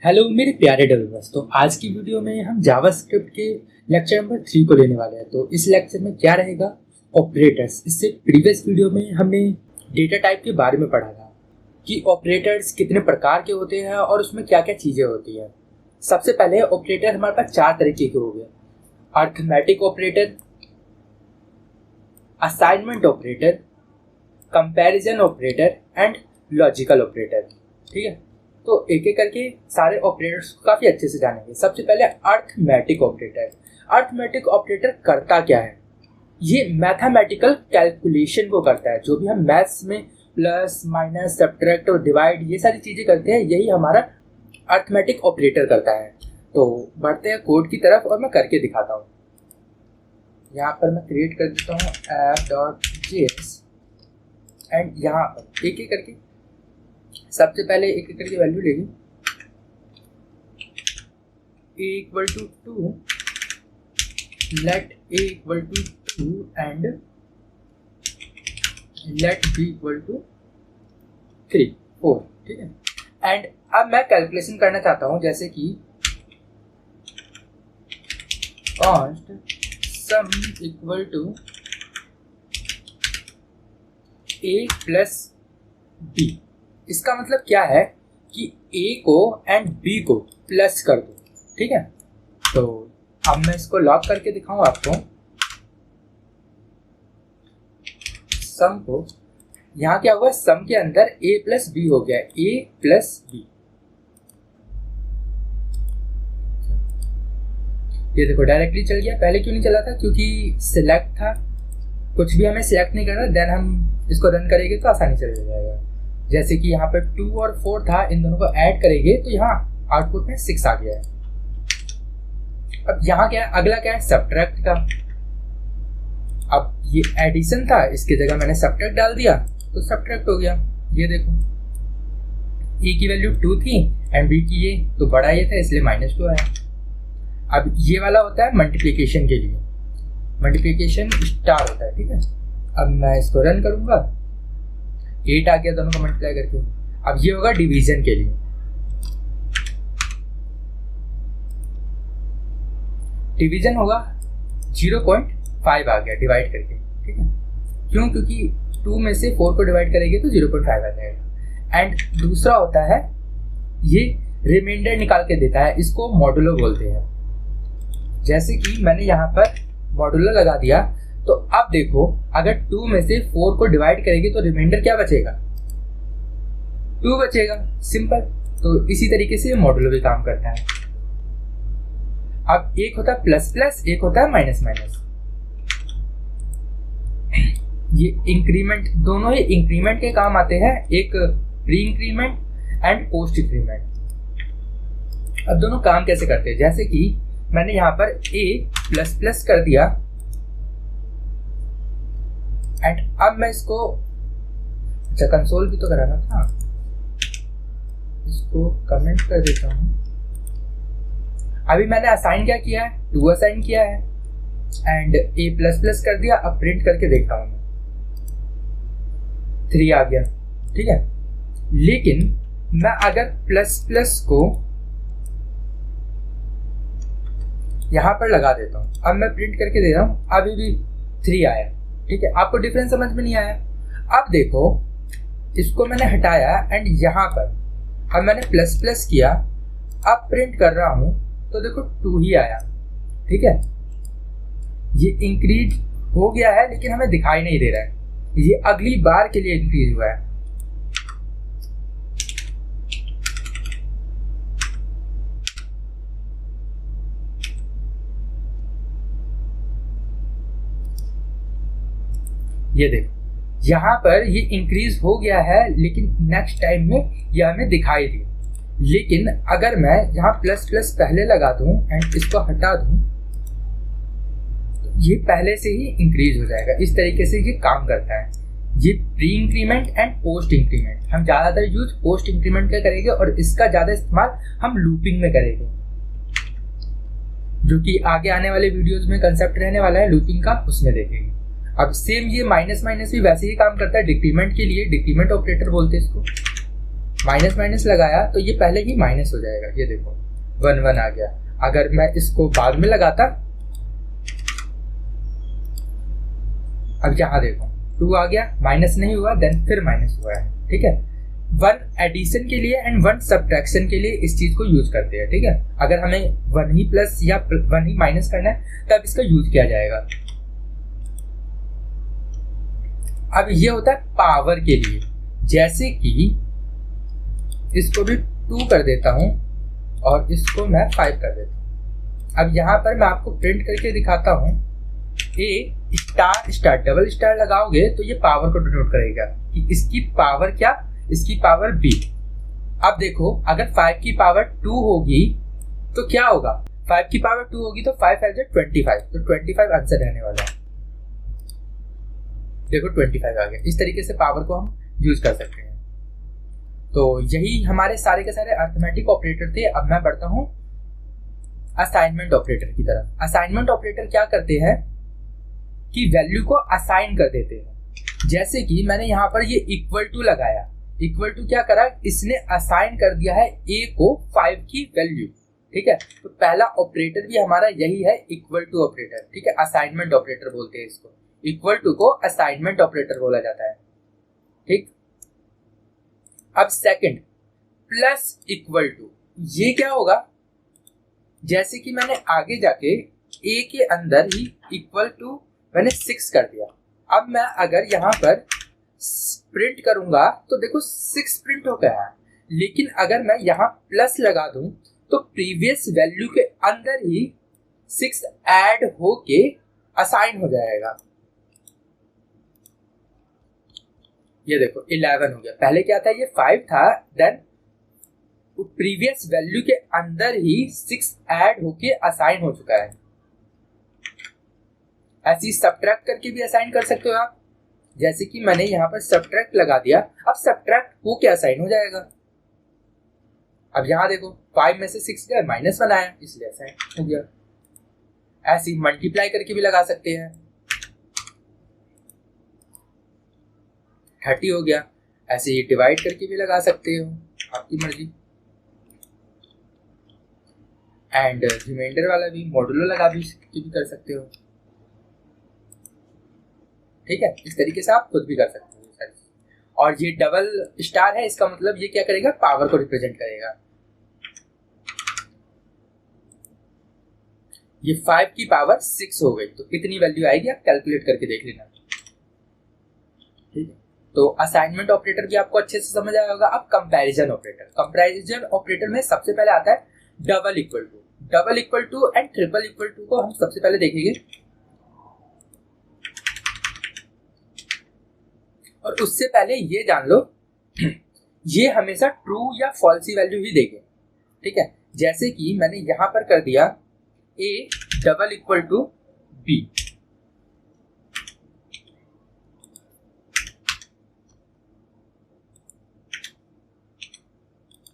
Hello मेरे प्यारे developers. तो आज की वीडियो में हम जावास्क्रिप्ट के लेक्चर नंबर 3 को लेने वाले हैं। तो इस लेक्चर में क्या रहेगा, ऑपरेटर्स। इससे प्रीवियस वीडियो में हमने डेटा टाइप के बारे में पढ़ा था कि ऑपरेटर्स कितने प्रकार के होते हैं और उसमें क्या क्या चीज़ें होती हैं। सबसे पहले ऑपरेटर हमारे पास 4 तरीके के हो गए: arithmetic operator, assignment operator, comparison operator and logical operator. ठीक है, तो एक एक करके सारे ऑपरेटर्स को काफ़ी अच्छे से जानेंगे। सबसे पहले अर्थमेटिक ऑपरेटर। अर्थमेटिक ऑपरेटर करता क्या है? ये मैथमेटिकल कैलकुलेशन को करता है। जो भी हम मैथ्स में प्लस माइनस सब्ट्रैक्ट और डिवाइड ये सारी चीज़ें करते हैं, यही हमारा अर्थमेटिक ऑपरेटर करता है। तो बढ़ते हैं कोड की तरफ और मैं करके दिखाता हूँ। यहाँ पर मैं क्रिएट कर देता हूँ app.js एंड यहाँ पर एक एक करके सबसे पहले एक एक करके वैल्यू लेगी। a = 2, let a = 2 and let b = 3, 4। ठीक है, एंड अब मैं कैलकुलेशन करना चाहता हूं, जैसे कि कॉन्स्ट सम = a + b। इसका मतलब क्या है कि a को एंड b को प्लस कर दो। ठीक है, तो अब मैं इसको लॉक करके दिखाऊं आपको। सम को यहाँ क्या हुआ, सम के अंदर a + b हो गया, a + b। ये देखो डायरेक्टली चल गया। पहले क्यों नहीं चला था? क्योंकि सिलेक्ट था, कुछ भी हमें सिलेक्ट नहीं करना। देन हम इसको रन करेंगे तो आसानी से चल जाएगा। जैसे कि यहाँ पर 2 और 4 था, इन दोनों को ऐड करेंगे तो यहाँ आउटपुट में 6 आ गया है। अब यहाँ क्या है, अगला क्या है, सब्ट्रैक्ट का। अब ये एडिशन था, इसकी जगह मैंने सब्ट्रैक्ट डाल दिया तो सब्ट्रैक्ट हो गया। ये देखो, ए की वैल्यू 2 थी एंड बी की ये तो बड़ा ये था, इसलिए -2 आया। अब ये वाला होता है मल्टीप्लिकेशन के लिए, मल्टीप्लिकेशन स्टार होता है। ठीक है, अब मैं इसको रन करूंगा, 8 आ गया दोनों को मल्टीप्लाई करके। अब ये होगा डिवीजन के लिए। डिवीजन होगा 0.5 आ गया डिवाइड करके। ठीक है, क्यों? क्योंकि 2 में से 4 को डिवाइड करेंगे तो 0.5 आ जाएगा। एंड दूसरा होता है, ये रिमाइंडर निकाल के देता है, इसको मॉडुलो बोलते हैं। जैसे कि मैंने यहाँ पर मॉडुलो लगा दिया, तो अब देखो अगर 2 में से 4 को डिवाइड करेंगे तो रिमाइंडर क्या बचेगा, 2 बचेगा। सिंपल। तो इसी तरीके से मॉडुलो भी काम करता है। अब एक होता है प्लस प्लस, एक होता है माइनस माइनस। ये इंक्रीमेंट, दोनों ही इंक्रीमेंट के काम आते हैं, एक pre increment and post increment. अब दोनों काम कैसे करते हैं, जैसे कि मैंने यहाँ पर a++ कर दिया एंड अब मैं इसको, अच्छा कंसोल भी तो कराना था, इसको कमेंट कर देता हूँ। अभी मैंने असाइन क्या किया है, 2 असाइन किया है एंड a++ कर दिया। अब प्रिंट करके देखता हूँ, 3 आ गया। ठीक है, लेकिन मैं अगर प्लस को यहाँ पर लगा देता हूँ, अब मैं प्रिंट करके दे रहा हूँ, अभी भी 3 आया। ठीक है, आपको डिफरेंस समझ में नहीं आया? अब देखो, इसको मैंने हटाया एंड यहाँ पर अब मैंने प्लस किया, अब प्रिंट कर रहा हूँ तो देखो 2 ही आया। ठीक है, ये इंक्रीज हो गया है लेकिन हमें दिखाई नहीं दे रहा है, ये अगली बार के लिए इंक्रीज हुआ है। ये देखो यहाँ पर ये इंक्रीज हो गया है, लेकिन नेक्स्ट टाइम में ये हमें दिखाई दी। लेकिन अगर मैं यहाँ प्लस पहले लगा दूं एंड इसको हटा दूं तो ये पहले से ही इंक्रीज हो जाएगा। इस तरीके से ये काम करता है। ये pre increment and post increment, हम ज़्यादातर यूज पोस्ट इंक्रीमेंट का करेंगे और इसका ज़्यादा इस्तेमाल हम लूपिंग में करेंगे, जो कि आगे आने वाले वीडियोज में कंसेप्ट रहने वाला है लूपिंग का, उसमें देखेंगे। अब सेम ये माइनस माइनस भी वैसे ही काम करता है डिक्रीमेंट के लिए, डिक्रीमेंट ऑपरेटर बोलते हैं इसको। माइनस माइनस लगाया तो ये पहले ही माइनस हो जाएगा, ये देखो 1 1 आ गया। अगर मैं इसको बाद में लगाता, अब यहाँ देखो 2 आ गया, माइनस नहीं हुआ, देन फिर माइनस हुआ है, ठीक है। 1 एडिशन के लिए एंड 1 सब्ट्रैक्शन के लिए इस चीज को यूज करते हैं, ठीक है। अगर हमें 1 ही प्लस या 1 ही माइनस करना है तब इसका यूज किया जाएगा। अब ये होता है पावर के लिए, जैसे कि इसको भी 2 कर देता हूं और इसको मैं 5 कर देता हूं। अब यहाँ पर मैं आपको प्रिंट करके दिखाता हूं। ए स्टार स्टार डबल स्टार लगाओगे तो ये पावर को डिनोट करेगा कि इसकी पावर क्या, इसकी पावर बी। अब देखो अगर 5 की पावर 2 होगी तो क्या होगा, 5 की पावर 2 होगी तो 5 5 25, तो 25 आंसर रहने वाला है। देखो 25 आ गया। इस तरीके से पावर को हम यूज कर सकते हैं। तो यही हमारे सारे के सारे अरिथमेटिक ऑपरेटर थे। अब मैं बढ़ता हूं असाइनमेंट ऑपरेटर की तरफ। असाइनमेंट ऑपरेटर क्या करते हैं कि वैल्यू को असाइन कर देते हैं। जैसे कि मैंने यहाँ पर ये इक्वल टू लगाया, इक्वल टू क्या करा, इसने असाइन कर दिया है ए को 5 की वैल्यू, ठीक है। तो पहला ऑपरेटर भी हमारा यही है, इक्वल टू ऑपरेटर, ठीक है। असाइनमेंट ऑपरेटर बोलते हैं इसको, इक्वल टू को असाइनमेंट ऑपरेटर बोला जाता है, ठीक। अब सेकंड प्लस इक्वल टू, ये क्या होगा, जैसे कि मैंने आगे जाके ए के अंदर ही इक्वल टू मैंने 6 कर दिया। अब मैं अगर यहाँ पर प्रिंट करूंगा तो देखो 6 प्रिंट हो गया है, लेकिन अगर मैं यहाँ प्लस लगा दूं तो प्रीवियस वैल्यू के अंदर ही 6 ऐड होके असाइन हो जाएगा। ये देखो 11 हो गया। पहले क्या था, ये 5 था, देन प्रीवियस वैल्यू के अंदर ही 6 ऐड होके असाइन हो चुका है। ऐसी सब्ट्रैक्ट करके भी असाइन कर सकते हो आप, जैसे कि मैंने यहाँ पर सब्ट्रैक्ट लगा दिया, अब सब्ट्रैक्ट हो के असाइन हो जाएगा। अब यहाँ देखो 5 में से 6 गया, -1 आया, इसलिए असाइन हो गया। ऐसी मल्टीप्लाई करके भी लगा सकते हैं, 30 हो गया। ऐसे ही डिवाइड करके भी लगा सकते हो, आपकी मर्जी। एंड रिमाइंडर वाला भी मॉडुलो लगा भी कर सकते हो, ठीक है। इस तरीके से आप खुद भी कर सकते हो। और ये डबल स्टार है, इसका मतलब ये क्या करेगा, पावर को रिप्रेजेंट करेगा। ये 5 की पावर 6 हो गई, तो कितनी वैल्यू आएगी आप कैलकुलेट करके देख लेना, ठीक है। तो असाइनमेंट ऑपरेटर भी आपको अच्छे से समझ आया होगा। अब कंपैरिजन ऑपरेटर, कंपैरिजन ऑपरेटर में सबसे पहले आता है double equal to. Double equal to and triple equal to को हम सबसे पहले देखेंगे, और उससे पहले ये जान लो ये हमेशा ट्रू या फॉल्स ही वैल्यू ही देंगे, ठीक है। जैसे कि मैंने यहां पर कर दिया a double equal to b,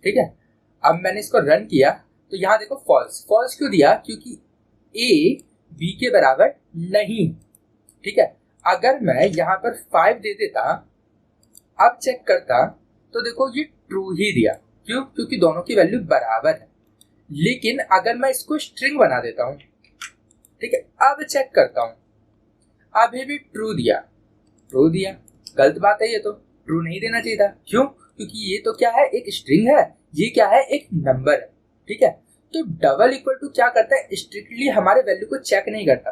ठीक है। अब मैंने इसको रन किया तो यहां देखो फॉल्स। फॉल्स क्यों दिया, क्योंकि a b के बराबर नहीं, ठीक है। अगर मैं यहाँ पर 5 दे देता, अब चेक करता तो देखो ये ट्रू ही दिया, क्यों, क्योंकि दोनों की वैल्यू बराबर है। लेकिन अगर मैं इसको स्ट्रिंग बना देता हूं, ठीक है, अब चेक करता हूं, अभी भी ट्रू दिया, ट्रू दिया। गलत बात है, ये तो ट्रू नहीं देना चाहिए था। क्यों, क्योंकि ये तो क्या है, एक स्ट्रिंग है, ये क्या है, एक नंबर है, ठीक है। तो डबल इक्वल टू क्या करता है, स्ट्रिक्टली हमारे वैल्यू को चेक नहीं करता,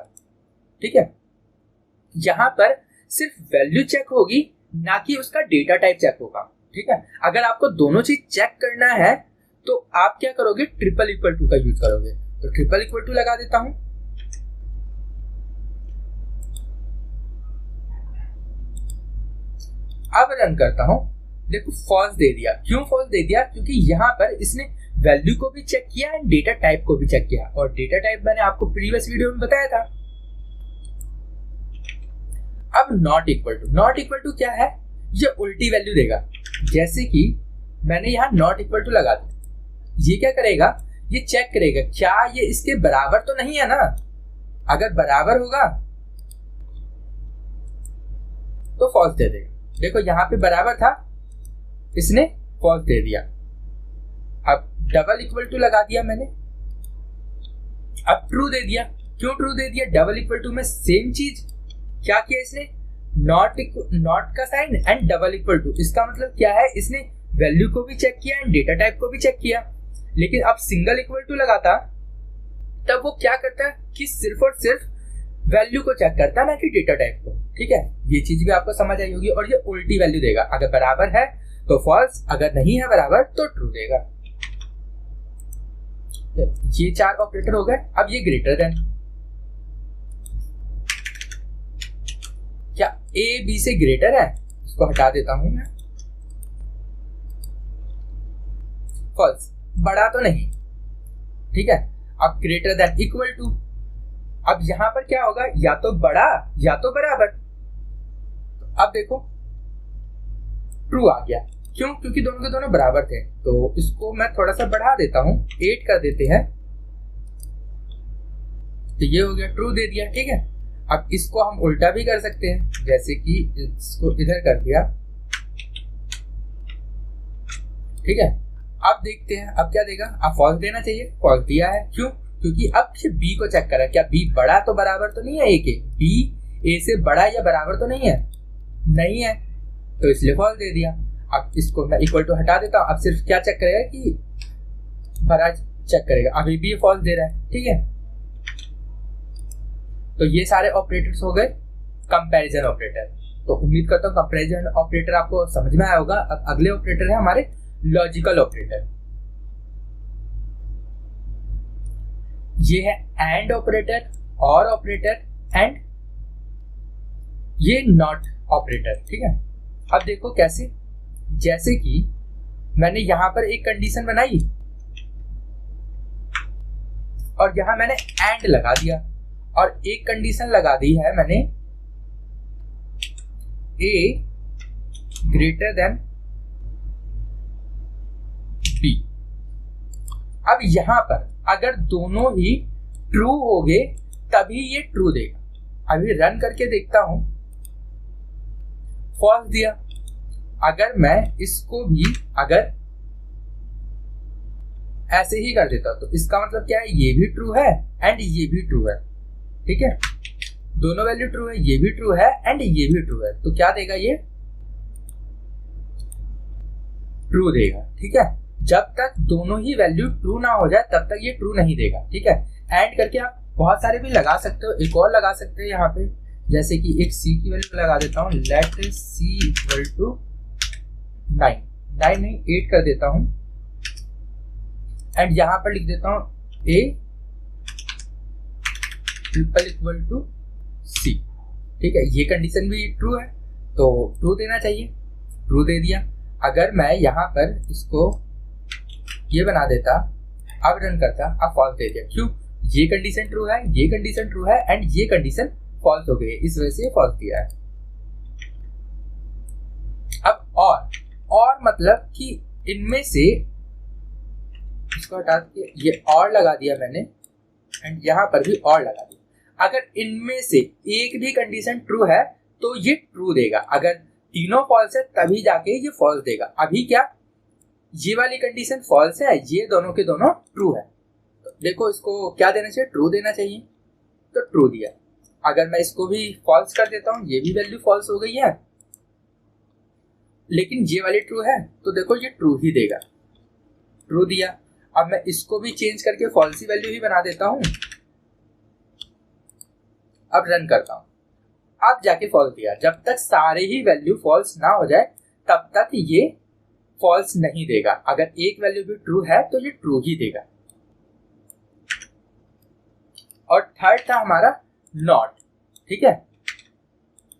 ठीक है। यहां पर सिर्फ वैल्यू चेक होगी, ना कि उसका डेटा टाइप चेक होगा, ठीक है। अगर आपको दोनों चीज चेक करना है तो आप क्या करोगे, ट्रिपल इक्वल टू का यूज करोगे। तो ट्रिपल इक्वल टू लगा देता हूं, अब रन करता हूं, देखो फॉल्स दे दिया। क्यों फॉल्स दे दिया, क्योंकि यहां पर इसने वैल्यू को भी चेक किया एंड डेटा टाइप को भी चेक किया, और डेटा टाइप मैंने आपको प्रीवियस वीडियो में बताया था। अब not equal to, not equal to क्या है, ये उल्टी वैल्यू देगा। जैसे कि मैंने यहाँ नॉट इक्वल टू लगा दिया, ये क्या करेगा, ये चेक करेगा क्या ये इसके बराबर तो नहीं है ना। अगर बराबर होगा तो फॉल्स दे देगा। देखो यहाँ पे बराबर था, इसने फॉल्स दे दिया। अब डबल इक्वल टू लगा दिया मैंने, अब ट्रू दे दिया। क्यों ट्रू दे दिया? डबल इक्वल टू में सेम चीज क्या किया इसने, नॉट का sign and double equal to. इसका मतलब क्या है, इसने वैल्यू को भी चेक किया एंड डेटा टाइप को भी चेक किया। लेकिन अब सिंगल इक्वल टू लगाता तब वो क्या करता है कि सिर्फ और सिर्फ वैल्यू को चेक करता है, ना कि डेटा टाइप को। ठीक है, ये चीज भी आपको समझ आई होगी। और ये उल्टी वैल्यू देगा, अगर बराबर है तो फॉल्स, अगर नहीं है बराबर तो ट्रू देगा। ये 4 ऑपरेटर हो गए। अब ये ग्रेटर देन, क्या ए बी से ग्रेटर है? इसको हटा देता हूं मैं। फॉल्स, बड़ा तो नहीं। ठीक है, अब ग्रेटर देन इक्वल टू, अब यहां पर क्या होगा, या तो बड़ा या तो बराबर। तो अब देखो ट्रू आ गया। क्यों? क्योंकि दोनों के दोनों बराबर थे। तो इसको मैं थोड़ा सा बढ़ा देता हूं, 8 कर देते हैं, तो ये हो गया, ट्रू दे दिया। ठीक है, अब इसको हम उल्टा भी कर सकते हैं, जैसे कि इसको इधर कर दिया। ठीक है, अब देखते हैं अब क्या देगा। अब फॉल्स देना चाहिए, फॉल्स दिया है। क्यों? क्योंकि अब बी को चेक करा, क्या बी बड़ा तो बराबर तो नहीं है ए के, बी ए से बड़ा या बराबर तो नहीं है, नहीं है, तो इसलिए फॉल्स दे दिया। अब इसको मैं इक्वल टू हटा देता हूं। अब सिर्फ क्या चेक करेगा कि बड़ा चेक करेगा, अभी भी ये फॉल्स दे रहा है। ठीक है, तो ये सारे ऑपरेटर्स हो गए कंपैरिजन ऑपरेटर। तो उम्मीद करता हूँ कंपैरिजन ऑपरेटर आपको समझ में आया होगा। अब अगले ऑपरेटर है हमारे लॉजिकल ऑपरेटर। ये है एंड ऑपरेटर, और ऑपरेटर एंड ये नॉट ऑपरेटर। ठीक है, अब देखो कैसे, जैसे कि मैंने यहां पर एक कंडीशन बनाई और यहां मैंने एंड लगा दिया, और एक कंडीशन लगा दी है मैंने ए ग्रेटर देन बी। अब यहां पर अगर दोनों ही ट्रू हो गए तभी ये ट्रू देगा। अभी रन करके देखता हूं, फॉल्स दिया। अगर मैं इसको भी अगर ऐसे ही कर देता हूं तो इसका मतलब क्या है, ये भी ट्रू है एंड ये भी ट्रू है। ठीक है, दोनों वैल्यू ट्रू है, ये भी ट्रू है एंड ये भी ट्रू है, तो क्या देगा, ये ट्रू देगा। ठीक है, जब तक दोनों ही वैल्यू ट्रू ना हो जाए तब तक ये ट्रू नहीं देगा। ठीक है, एंड करके आप बहुत सारे भी लगा सकते हो, एक और लगा सकते हो यहाँ पे, जैसे कि एक सी की वैल्यू लगा देता हूँ, लेट सी इक्वल टू 9 नहीं 8 कर देता हूँ, एंड यहां पर लिख देता हूं ए ट्रिपल इक्वल टू सी। ठीक है, ये कंडीशन भी ट्रू है तो ट्रू देना चाहिए, ट्रू दे दिया। अगर मैं यहां पर इसको ये बना देता, अब रन करता, अब फॉल्स दे दिया। क्यों? ये कंडीशन ट्रू है, ये कंडीशन ट्रू है एंड ये कंडीशन फॉल्स हो गई, इस वजह से फॉल्स दिया है। अब और मतलब कि इनमें से, इसको हटा के ये और लगा दिया मैंने एंड यहां पर भी और लगा दिया। अगर इनमें से एक भी कंडीशन ट्रू है तो ये ट्रू देगा, अगर तीनों फॉल्स है तभी जाके ये फॉल्स देगा। अभी क्या, ये वाली कंडीशन फॉल्स है, ये दोनों के दोनों ट्रू है, तो देखो इसको क्या देना चाहिए, ट्रू देना चाहिए, तो ट्रू दिया। अगर मैं इसको भी फॉल्स कर देता हूं, ये भी वैल्यू फॉल्स हो गई है, लेकिन ये वाली ट्रू है तो देखो ये ट्रू ही देगा, ट्रू दिया। अब मैं इसको भी चेंज करके फॉल्सी वैल्यू ही बना देता हूं, अब रन करता हूं, अब जाके फॉल्स दिया। जब तक सारे ही वैल्यू फॉल्स ना हो जाए तब तक ये फॉल्स नहीं देगा। अगर एक वैल्यू भी ट्रू है तो ये ट्रू ही देगा। और थर्ड था हमारा नॉट। ठीक है,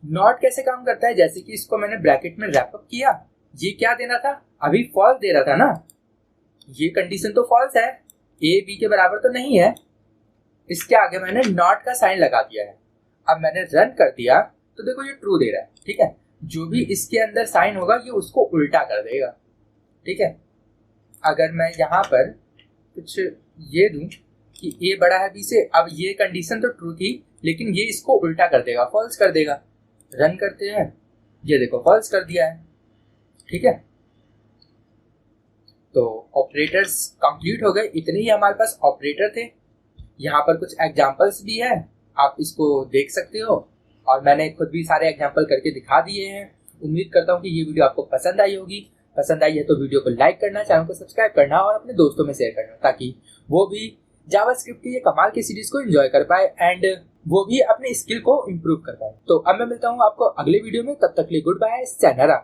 नॉट कैसे काम करता है, जैसे कि इसको मैंने ब्रैकेट में रैप अप किया, ये क्या देना था, अभी फॉल्स दे रहा था ना, ये कंडीशन तो फॉल्स है, ए बी के बराबर तो नहीं है, इसके आगे मैंने नॉट का साइन लगा दिया है। अब मैंने रन कर दिया तो देखो ये ट्रू दे रहा है। ठीक है, जो भी इसके अंदर साइन होगा ये उसको उल्टा कर देगा। ठीक है, अगर मैं यहाँ पर कुछ ये दूं कि ए बड़ा है बी से, अब ये कंडीशन तो ट्रू थी लेकिन ये इसको उल्टा कर देगा, फॉल्स कर देगा। रन करते हैं, ये देखो फॉल्स कर दिया है। ठीक है, तो ऑपरेटर्स कंप्लीट हो गए, इतने ही हमारे पास ऑपरेटर थे। यहाँ पर कुछ एग्जांपल्स भी है, आप इसको देख सकते हो, और मैंने खुद भी सारे एग्जांपल करके दिखा दिए हैं। उम्मीद करता हूँ कि ये वीडियो आपको पसंद आई होगी। पसंद आई है तो वीडियो को लाइक करना, चैनल को सब्सक्राइब करना और अपने दोस्तों में शेयर करना, ताकि वो भी जावास्क्रिप्ट की ये कमाल की सीरीज को एंजॉय कर पाए एंड वो भी अपने स्किल को इम्प्रूव कर पाए। तो अब मैं मिलता हूँ आपको अगले वीडियो में, तब तक के लिए गुड बाय, sayonara।